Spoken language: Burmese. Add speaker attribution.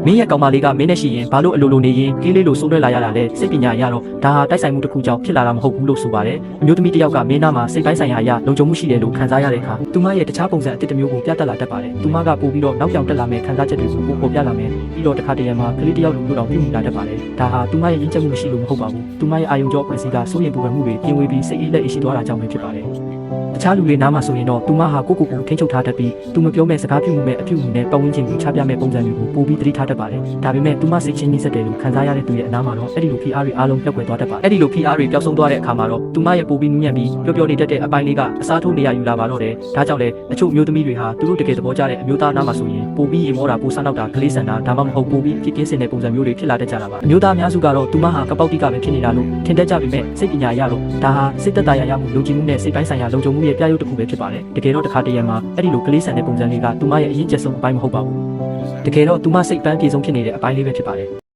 Speaker 1: မင်းရဲ့ကောင်မလေးကမင်းနဲ့ရှိရင်ဘာလို့အလိုလိုနေရင်ကလေးလေးလိုစိုးရွက်လာရတာလဲစိတ်ပညာအရတော့ဒါဟာတိုက်ဆိုင်မှုတစ်ခုကြောင့်ဖြစ်လာတာမဟုတ်ဘူးလို့ဆိုပါတယ်အမျိုးသမီးတစ်ယောက်ကမင်းနာမှာစိတ်ပိုင်းဆိုင်ရာအရာလုံခြုံမှုရှိတယ်လို့ခံစားရတဲ့အခါသူမရဲ့တခြားပုံစံအသစ်တစ်မျိုးကိုပြသလာတတ်ပါတယ်သူမကပို့ပြီးတော့နောက်ပြောင်တက်လာမယ့်ခံစားချက်တွေကိုပို့ပေါ်ပြလာမယ်ပြီးတော့တစ်ခါတည်းမှာကလေးတစ်ယောက်လိုမျိုးတော့ပြုမှုလာတတ်ပါတယ်ဒါဟာသူမရဲ့ရင်းချက်မှုမရှိလို့မဟုတ်ပါဘူးသူမရဲ့အာယုံကြောဖွဲ့စည်းကစိုးရိမ်ပူပန်မှုတွေပြင်ဝေးပြီးစိတ်အေးလက်အေးရှိသွားတာကြောင့်ပဲဖြစ်ပါတယ်တခြားလူတွေနားမှာဆိုရင်တော့သူမဟာကိုထိန်းချုပ်ထားတတ်ပြီးသူမပြောမဲ့စကားပြုမှုမဲ့အပြုမှုနဲ့ပတ်ဝန်းကျင်ကိုချပြမဲ့ပုံစံတွေကိုပို့ပြီးသတိထားတတ်ပါတယ်ဒါပေမဲ့သူမစိတ်ချင်းနှိစက်တယ်လို့ခံစားရတဲ့သူရဲ့အနားမှာတော့အဲ့ဒီလို PR တွေအားလုံးပျောက်ကွယ်သွားတတ်ပါတယ်အဲ့ဒီလို PR တွေပျောက်ဆုံးသွားတဲ့အခါမှာတော့သူမရဲ့ပို့ပြီးနူးညံ့ပြီးပျော်ပျော်နေတတ်တဲ့အပိုင်းလေးကအစားထိုးနေရယူလာပါတော့တယ်ဒါကြောင့်လေအချို့မျိုးသမီးတွေဟာသူတို့တကယ်သဘောကျတဲ့အမျိုးသားနားမှာဆိုရင်ပို့ပြီးရေမောတာပို့ဆန်းတော့တာကလေးဆန်တာဒါမှမဟုတ်ပို့ပြီးဖြစ်ကင်းစင်တဲ့ပုံစံမျိုးတွေဖြစ်လာတတ်ကြတာပါအမျိုးသားအများစုကတော့သူမဟာကပောက်တိကပဲဖြစ်နေတာလို့ထင်တတ်ကြပေမဲ့စိတ်ပညာအရတော့ဒါဟာစိတ်သက်သာရမှုလုံခြုံမှုနဲ့စိတ်ပိုင်းဆိုင်ရာလုံခြုံမှုရဲ့ပြရုပ်တစ်ခုပဲဖြစ်ပါတယ်တကယ်တော့တစ်ခါတည်းမှာအဲ့ဒီလိုကလေးဆန်တဲ့ပုံစံလေးကသူမရဲ့အရင်ကျဆုံးအပိုင်းမဟုတ်ပါဘူးတကယ်တော့သူမစိတ်ပန်းပြေဆုံးဖြစ်နေတဲ့အပိုင်းလေးပဲဖြစ်ပါတယ်